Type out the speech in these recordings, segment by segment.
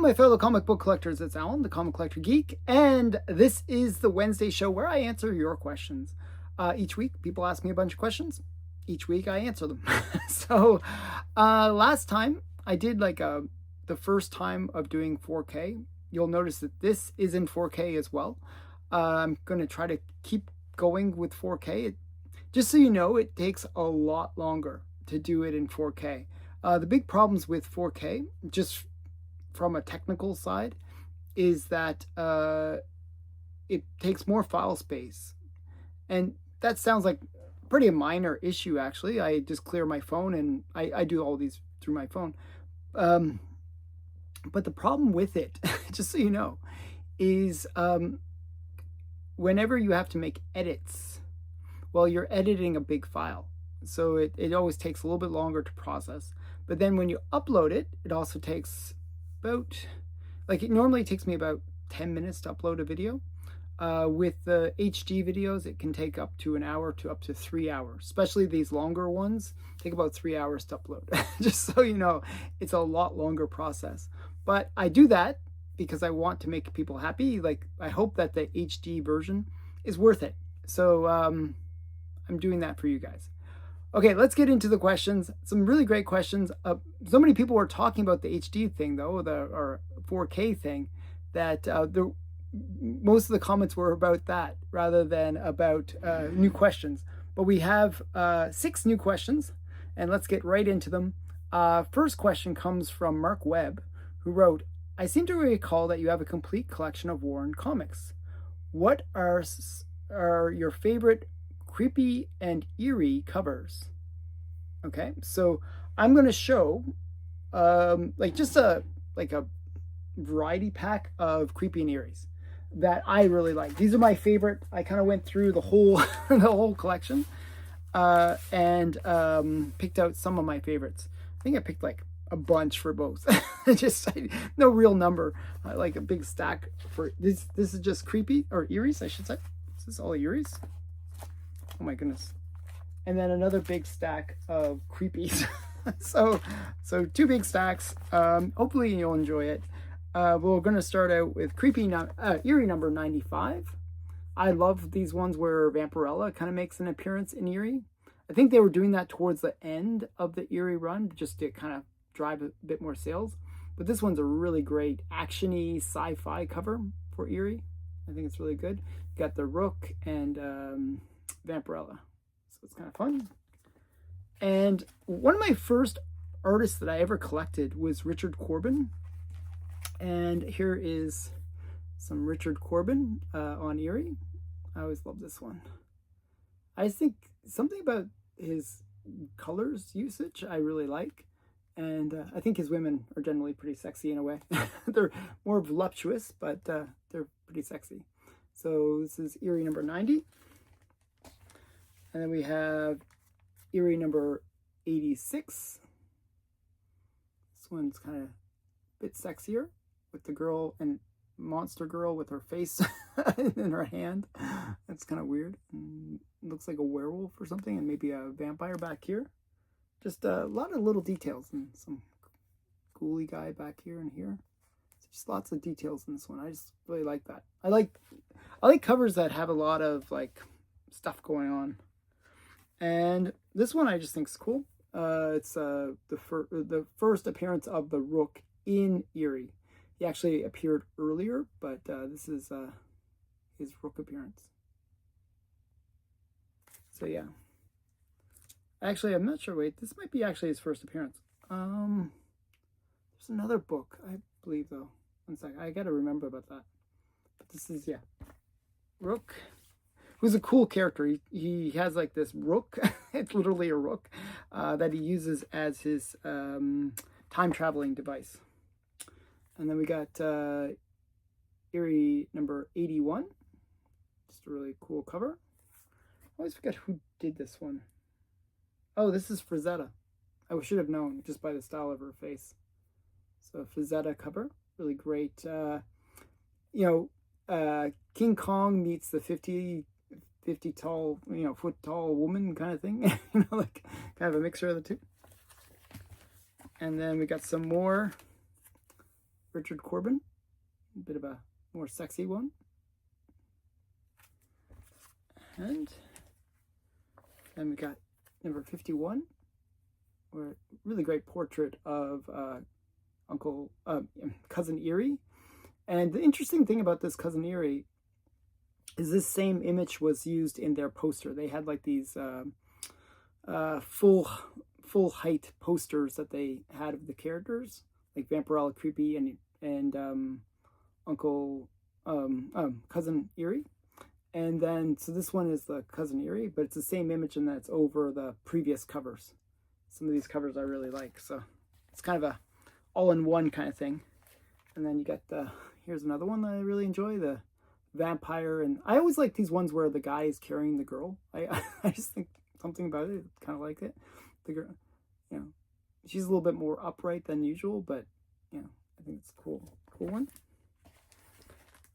my fellow comic book collectors. It's Alan, the Comic Collector Geek, and this is the Wednesday show where I answer your questions. Each week, people ask me a bunch of questions. Each week, I answer them. So, last time I did the first time of doing 4K. You'll notice that this is in 4K as well. I'm going to try to keep going with 4K. Just so you know, it takes a lot longer to do it in 4K. The big problems with 4K, just from a technical side, is that it takes more file space. And that sounds like pretty a minor issue, actually. I just clear my phone, and I do all these through my phone. But the problem with it, just so you know, is whenever you have to make edits, well, you're editing a big file. So it always takes a little bit longer to process. But then when you upload it, it also takes about, it normally takes me about 10 minutes to upload a video. With the HD videos, it can take up to an hour to up to 3 hours. Especially these longer ones take about 3 hours to upload. Just so you know, it's a lot longer process. But I do that because I want to make people happy. I hope that the HD version is worth it. So I'm doing that for you guys. Okay, let's get into the questions. Some really great questions. So many people were talking about the HD thing, though, or 4K thing, that most of the comments were about that rather than about new questions. But we have 6 new questions, and let's get right into them. First question comes from Mark Webb, who wrote, I seem to recall that you have a complete collection of Warren comics. What are your favorite Creepy and Eerie covers? Okay, so I'm going to show just a variety pack of Creepy and Eerie's that I really like. These are my favorite. I kind of went through the whole the whole collection and picked out some of my favorites. I think I picked a bunch for both. No real number. I like a big stack for this. This is just Creepy or Eerie's, I should say. Is this all Eerie's? Oh my goodness. And then another big stack of Creepies. so 2 big stacks. Hopefully you'll enjoy it. We're going to start out with Eerie number 95. I love these ones where Vampirella kind of makes an appearance in Eerie. I think they were doing that towards the end of the Eerie run just to kind of drive a bit more sales. But this one's a really great action-y sci-fi cover for Eerie. I think it's really good. You got the Rook and Vampirella. So it's kind of fun. And one of my first artists that I ever collected was Richard Corbin. And here is some Richard Corbin on Eerie. I always love this one. I think something about his colors usage I really like. And I think his women are generally pretty sexy in a way. They're more voluptuous, but they're pretty sexy. So this is Eerie number 90. And then we have Eerie number 86. This one's kind of a bit sexier with the girl and monster girl with her face in her hand. That's kind of weird. It looks like a werewolf or something, and maybe a vampire back here. Just a lot of little details, and some ghouly guy back here and here. Just lots of details in this one. I just really like that. I like covers that have a lot of stuff going on. And this one I just think is cool. It's the first appearance of the Rook in Eerie. He actually appeared earlier, but this is his Rook appearance. So yeah. Actually, I'm not sure. Wait, this might be actually his first appearance. There's another book, I believe, though. One sec. I got to remember about that. But this is, yeah. Rook. Who's a cool character. He has this rook. It's literally a rook that he uses as his time-traveling device. And then we got Eerie number 81. Just a really cool cover. I always forget who did this one. Oh, this is Frazetta. I should have known just by the style of her face. So Frazetta cover. Really great. King Kong meets the 50 tall, foot tall woman kind of thing. Kind of a mixture of the two. And then we got some more Richard Corbin, a bit of a more sexy one. And then we got number 51, where really great portrait of Cousin Eerie. And the interesting thing about this Cousin Eerie is this same image was used in their poster. They had like these full height posters that they had of the characters, like Vampirella, Creepy, and Cousin Eerie. And then, so this one is the Cousin Eerie, but it's the same image and that's over the previous covers. Some of these covers I really like, so it's kind of a all-in-one kind of thing. And then you got here's another one that I really enjoy, the vampire. And I always like these ones where the guy is carrying the girl. I just think something about it, kind of like it. The girl, you know, she's a little bit more upright than usual, but, you know, I think it's a cool one.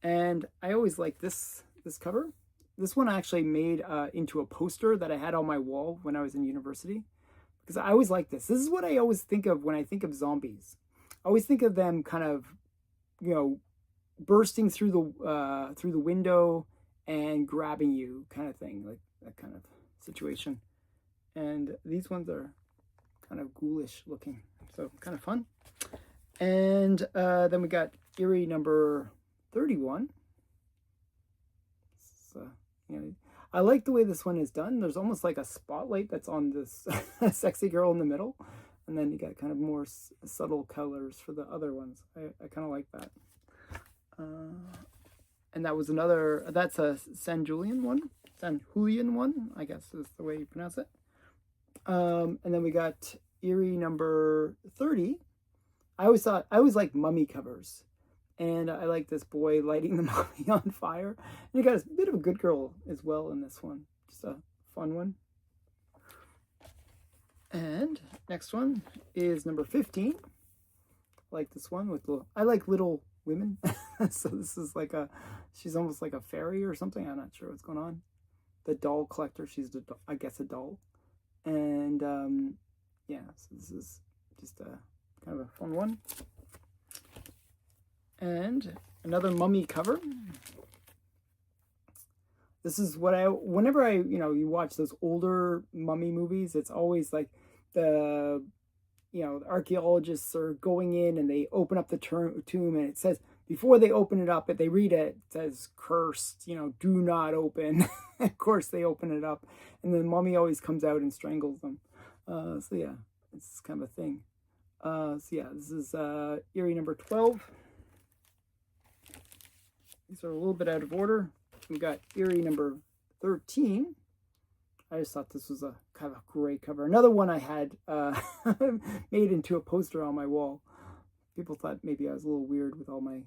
And I always like this cover. This one I actually made into a poster that I had on my wall when I was in university, because I always like this. This is what I always think of when I think of zombies. I always think of them kind of, you know, bursting through the window and grabbing you, kind of thing, like that kind of situation. And these ones are kind of ghoulish looking, so kind of fun. And then we got Eerie number 31. So, you know, I like the way this one is done. There's almost like a spotlight that's on this sexy girl in the middle. And then you got kind of more subtle colors for the other ones. I kind of like that. And that was that's a San Julian one, I guess is the way you pronounce it. And then we got Eerie number 30. I always like mummy covers. And I like this boy lighting the mummy on fire. And you got a bit of a good girl as well in this one. Just a fun one. And next one is number 15. I like this one with I like Little Women. So this is like she's almost like a fairy or something. I'm not sure what's going on. The doll collector. She's I guess a doll. And yeah, so this is just a kind of a fun one. And another mummy cover. This is what whenever you watch those older mummy movies, it's always like the archaeologists are going in and they open up the tomb and it says, before they open it up, they read it says, cursed, do not open. Of course they open it up and the mummy always comes out and strangles them. So yeah, it's kind of a thing. So yeah, this is Eerie number 12. These are a little bit out of order. We got Eerie number 13. I just thought this was a kind of a great cover. Another one I had made into a poster on my wall. People thought maybe I was a little weird with all my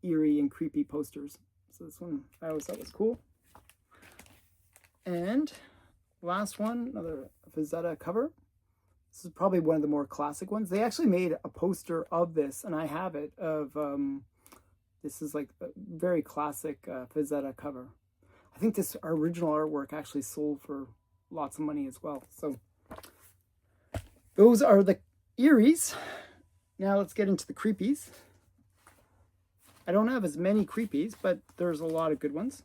eerie and creepy posters. So this one I always thought was cool. And last one, another Fazetta cover. This is probably one of the more classic ones. They actually made a poster of this, and I have it, of... this is like a very classic Fazetta cover. I think this original artwork actually sold for lots of money as well. So those are the Eerie's. Now let's get into the Creepies. I don't have as many Creepies, but there's a lot of good ones.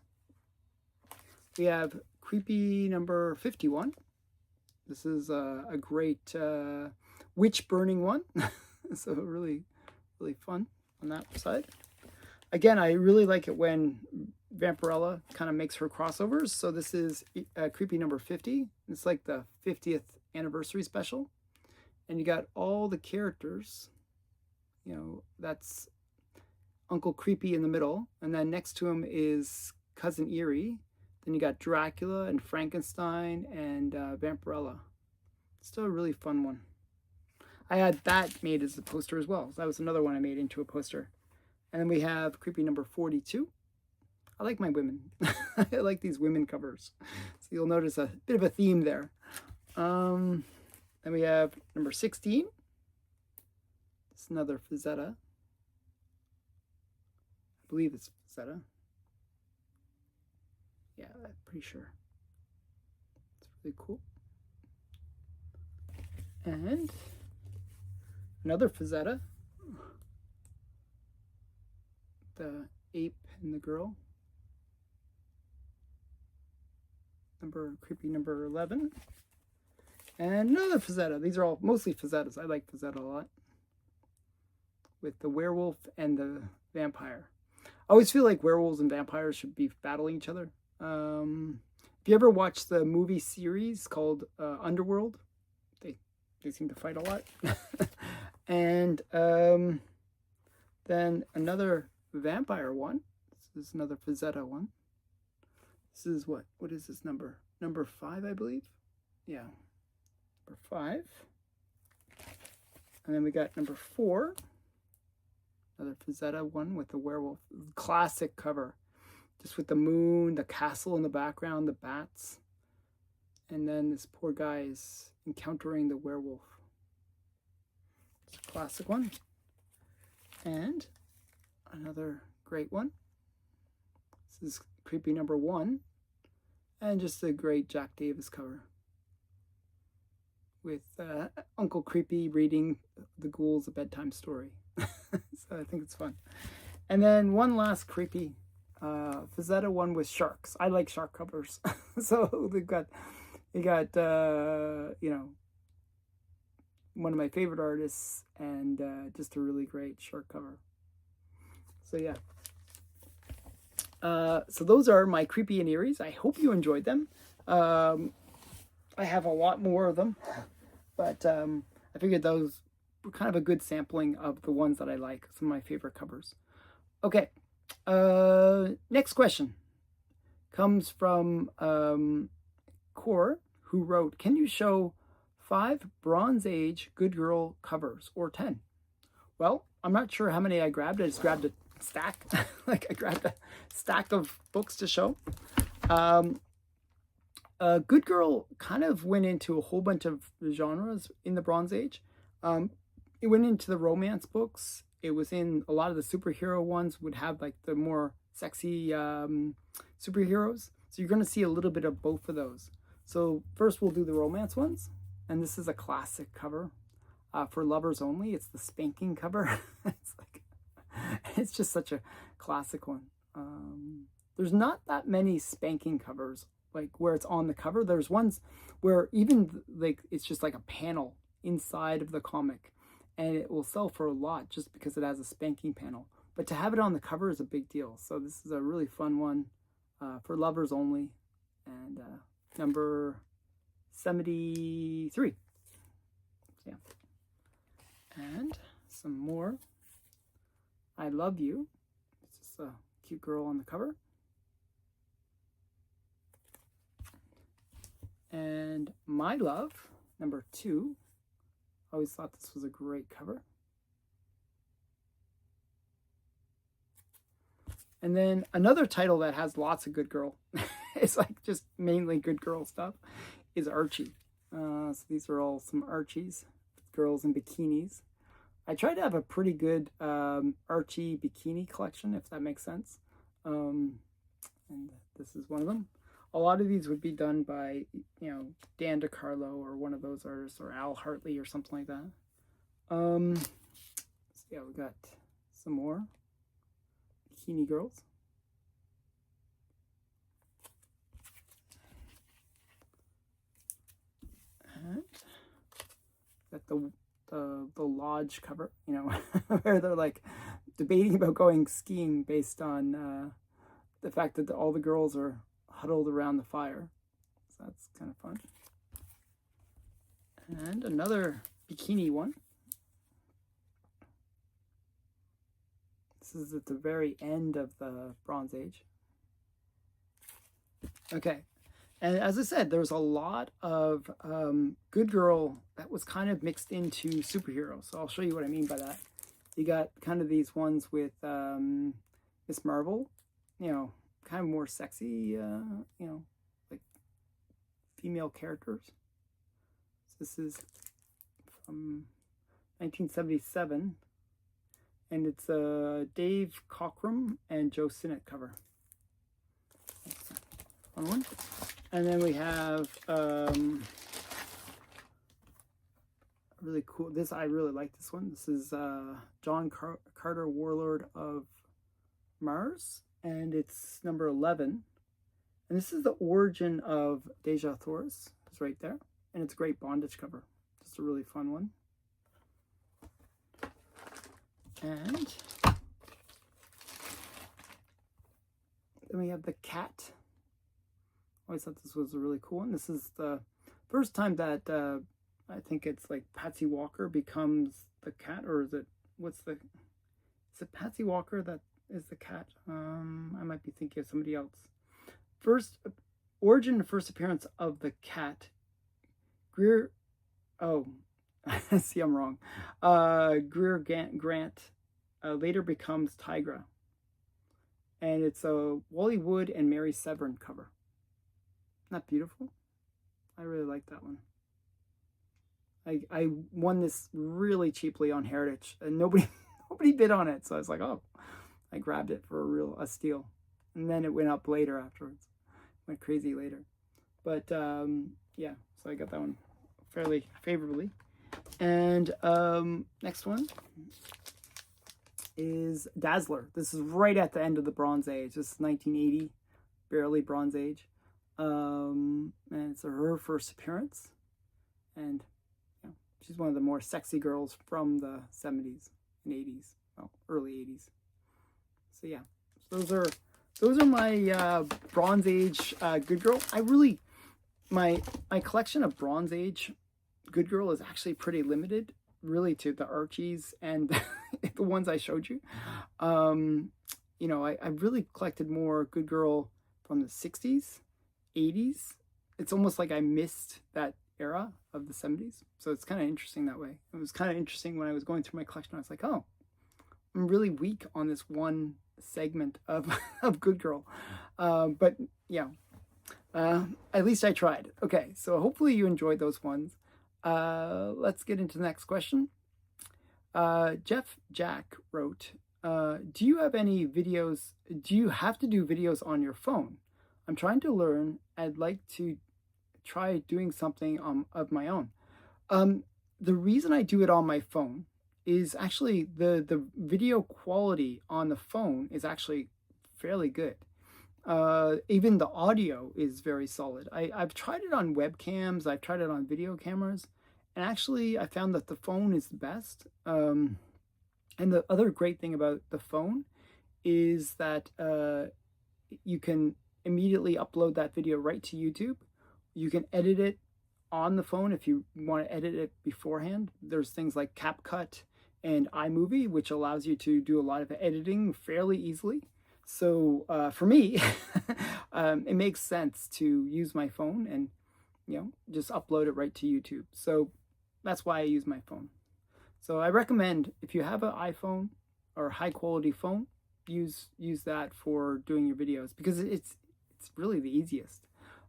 We have Creepy number 51. This is a great witch burning one. So really, really fun on that side. Again, I really like it when Vampirella kind of makes her crossovers. So this is Creepy number 50. It's like the 50th anniversary special. And you got all the characters. That's Uncle Creepy in the middle. And then next to him is Cousin Eerie. Then you got Dracula and Frankenstein and Vampirella. Still a really fun one. I had that made as a poster as well. So that was another one I made into a poster. And then we have Creepy number 42. I like my women. I like these women covers. So you'll notice a bit of a theme there. Then we have number 16. It's another Fazetta. I believe it's Fazetta. Yeah, I'm pretty sure. It's really cool. And another Fazetta. the ape and the girl. Creepy number 11. And another Fazetta. These are all mostly Fazettas. I like Fazetta a lot. With the werewolf and the vampire. I always feel like werewolves and vampires should be battling each other. If you ever watched the movie series called Underworld, they seem to fight a lot. And then another vampire one. This is another Fazetta one. This is what is this number? Number 5, I believe. Yeah, number 5. And then we got number 4. Another Fazetta one with the werewolf. Classic cover. Just with the moon, the castle in the background, the bats. And then this poor guy is encountering the werewolf. It's a classic one. And another great one. This is Creepy number 1. And just a great Jack Davis cover. With Uncle Creepy reading the ghouls a bedtime story. So I think it's fun. And then one last Creepy Fazetta one with sharks. I like shark covers. So you got you know, one of my favorite artists and just a really great shark cover. So yeah. So those are my Creepy and Eerie's. I hope you enjoyed them. I have a lot more of them, but I figured those were kind of a good sampling of the ones that I like, some of my favorite covers. Okay, next question comes from Core, who wrote, can you show 5 Bronze Age Good Girl covers, or 10? Well, I'm not sure how many I grabbed. I just grabbed a stack. Like I grabbed a stack of books to show. Good Girl kind of went into a whole bunch of genres in the Bronze Age. It went into the romance books. It was in a lot of the superhero ones would have like the more sexy superheroes. So you're going to see a little bit of both of those. So first we'll do the romance ones. And this is a classic cover for lovers only. It's the spanking cover. It's just such a classic one. There's not that many spanking covers like where it's on the cover. There's ones where even like it's just like a panel inside of the comic, and it will sell for a lot just because it has a spanking panel. But to have it on the cover is a big deal. So this is a really fun one for lovers only, and number 73. Yeah, and some more. I Love You. It's just a cute girl on the cover. And My Love, number 2. I always thought this was a great cover. And then another title that has lots of good girl, it's like just mainly good girl stuff, is Archie. So these are all some Archies, girls in bikinis. I tried to have a pretty good Archie bikini collection, if that makes sense. And this is one of them. A lot of these would be done by, you know, Dan DeCarlo or one of those artists, or Al Hartley or something like that. So yeah, we got some more bikini girls. And got the lodge cover, you know, where they're like debating about going skiing based on the fact that all the girls are huddled around the fire. So that's kind of fun. And another bikini one. This is at the very end of the Bronze Age. Okay. And as I said, there's a lot of good girl that was kind of mixed into superhero. So I'll show you what I mean by that. You got kind of these ones with Miss Marvel, you know, kind of more sexy, you know, like female characters. So this is from 1977, and it's Dave Cockrum and Joe Sinnott cover. That's a fun one. And then we have really cool. This I really like this one. This is John Carter, Warlord of Mars, and it's number 11. And this is the origin of Deja Thoris. It's right there. And it's a great bondage cover. Just a really fun one. And then we have the cat. I always thought this was a really cool one. This is the first time that I think it's like Patsy Walker becomes the cat, or is it, is it Patsy Walker that is the cat? I might be thinking of somebody else. First origin and first appearance of the cat. Greer, oh, see, I'm wrong. Greer Grant later becomes Tigra. And it's a Wally Wood and Mary Severin cover. Isn't that beautiful? I really like that one. I won this really cheaply on Heritage, and nobody bid on it. So I was like, oh, I grabbed it for a steal. And then it went up later afterwards. Went crazy later. But yeah, so I got that one fairly favorably. And next one is Dazzler. This is right at the end of the Bronze Age. This is 1980, barely Bronze Age. And it's her first appearance. And she's one of the more sexy girls from the 70s and 80s, well, early 80s. So yeah, those are my Bronze Age Good Girl. My collection of Bronze Age Good Girl is actually pretty limited, really, to the Archies and the ones I showed you. I really collected more Good Girl from the 60s, 80s. It's almost like I missed that era of the 70s. So it's kind of interesting that way. It was kind of interesting when I was going through my collection. I was like, oh, I'm really weak on this one segment of Good Girl. But yeah, at least I tried. Okay, so hopefully you enjoyed those ones. Let's get into the next question. Jeff Jack wrote, do you have any videos? Do you have to do videos on your phone? I'm trying to learn. I'd like to try doing something of my own. The reason I do it on my phone is actually the video quality on the phone is actually fairly good. Even the audio is very solid. I've tried it on webcams, I've tried it on video cameras, and actually I found that the phone is the best. And the other great thing about the phone is that you can immediately upload that video right to YouTube. You can edit it on the phone if you want to edit it beforehand. There's things like CapCut and iMovie, which allows you to do a lot of editing fairly easily. So for me, it makes sense to use my phone and just upload it right to YouTube. So that's why I use my phone. So I recommend, if you have an iPhone or a high quality phone, use that for doing your videos, because it's really the easiest.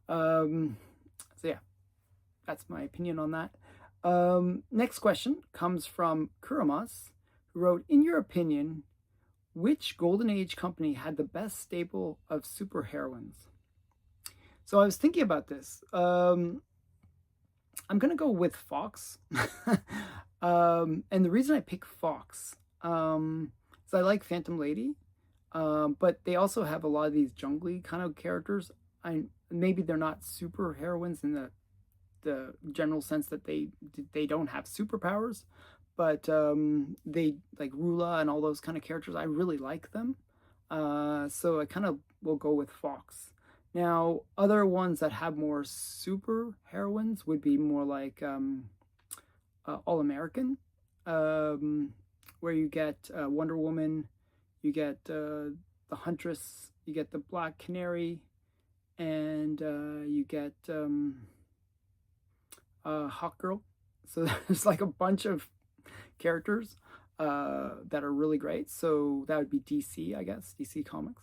So yeah, that's my opinion on that. Next question comes from Kuramas, who wrote, in your opinion, which Golden Age company had the best stable of superheroines? So I was thinking about this. I'm going to go with Fox. And the reason I pick Fox is I like Phantom Lady, but they also have a lot of these jungly kind of characters. Maybe they're not super heroines in the general sense that they don't have superpowers, but they like Rula and all those kind of characters. I really like them, so I kind of will go with Fox. Now, other ones that have more super heroines would be more like All American, where you get Wonder Woman, you get the Huntress, you get the Black Canary, and you get Hawkgirl. So there's like a bunch of characters that are really great. So that would be DC, I guess, DC Comics,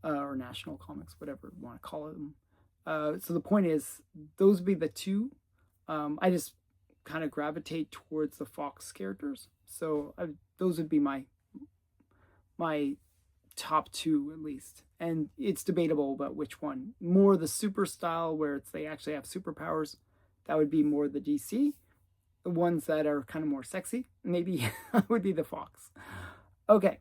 or National Comics, whatever you want to call them. So the point is, those would be the two. I just kind of gravitate towards the Fox characters. So those would be my top two, at least. And it's debatable about which one. More the super style, where they actually have superpowers, that would be more the DC. The ones that are kind of more sexy, maybe would be the Fox. Okay.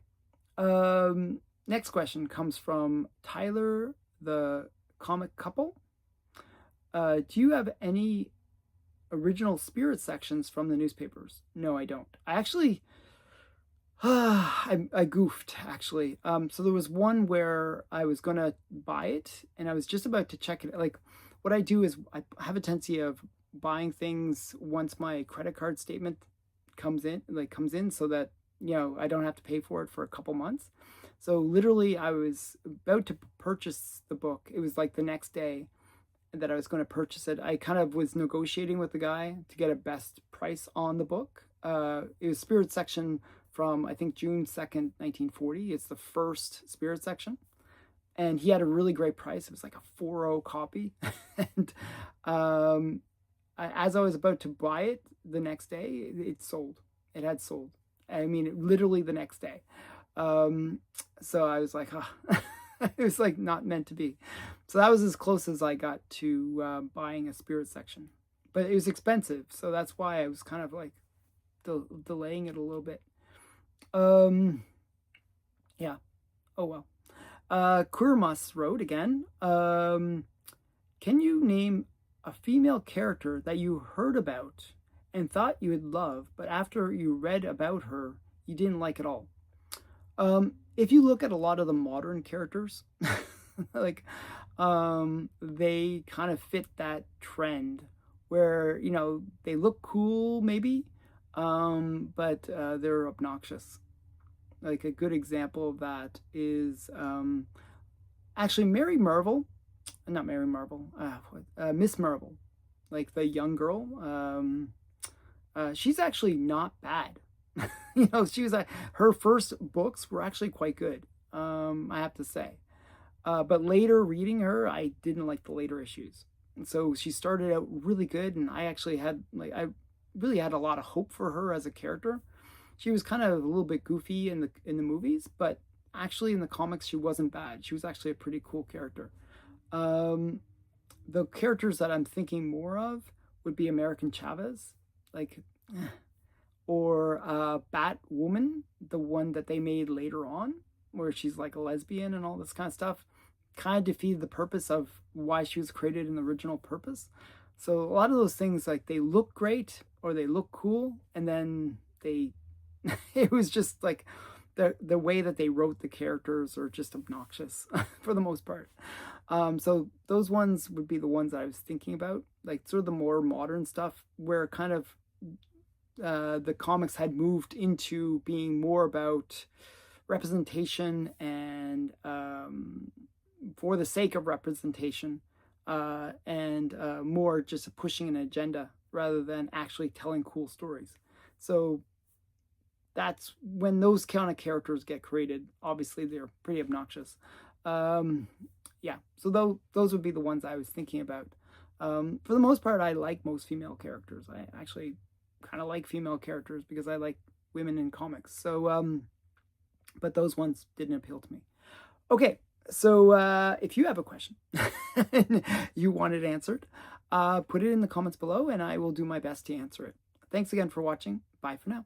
Next question comes from Tyler, the comic couple. Do you have any original spirit sections from the newspapers? No, I don't. I actually, I goofed actually. So there was one where I was gonna buy it, and I was just about to check it. Like, what I do is I have a tendency of buying things once my credit card statement comes in, so that I don't have to pay for it for a couple months. So literally, I was about to purchase the book. It was like the next day that I was going to purchase it. I kind of was negotiating with the guy to get a best price on the book. It was Spirit section from, I think, June 2nd, 1940. It's the first Spirit section. And he had a really great price. It was like a 4.0 copy. And as I was about to buy it the next day, it sold. It had sold. I mean, literally the next day. So I was like, oh. It was like not meant to be. So that was as close as I got to buying a Spirit section. But it was expensive. So that's why I was kind of like delaying it a little bit. Yeah. Oh, well. Kurmas wrote again. Can you name a female character that you heard about and thought you would love, but after you read about her, you didn't like at all? If you look at a lot of the modern characters, like, they kind of fit that trend where, they look cool maybe, but they're obnoxious. Like, a good example of that is actually Mary Marvel, not Mary Marvel, Miss Marvel, like the young girl. She's actually not bad. She was her first books were actually quite good. I have to say. But later reading her, I didn't like the later issues. And so she started out really good, and I actually I really had a lot of hope for her as a character. She was kind of a little bit goofy in the movies, but actually in the comics she wasn't bad. She was actually a pretty cool character. The characters that I'm thinking more of would be American Chavez, like, or Batwoman, the one that they made later on, where she's like a lesbian and all this kind of stuff. Kind of defeated the purpose of why she was created in the original purpose. So a lot of those things, like, they look great or they look cool, and then it was just like the way that they wrote the characters are just obnoxious for the most part. So those ones would be the ones that I was thinking about, like sort of the more modern stuff where kind of the comics had moved into being more about representation and for the sake of representation, and more just pushing an agenda rather than actually telling cool stories. So that's when those kind of characters get created. Obviously, they're pretty obnoxious. Yeah, so those would be the ones I was thinking about. For the most part, I like most female characters. I actually kind of like female characters because I like women in comics. So, but those ones didn't appeal to me. Okay, so if you have a question and you want it answered, put it in the comments below and I will do my best to answer it. Thanks again for watching. Bye for now.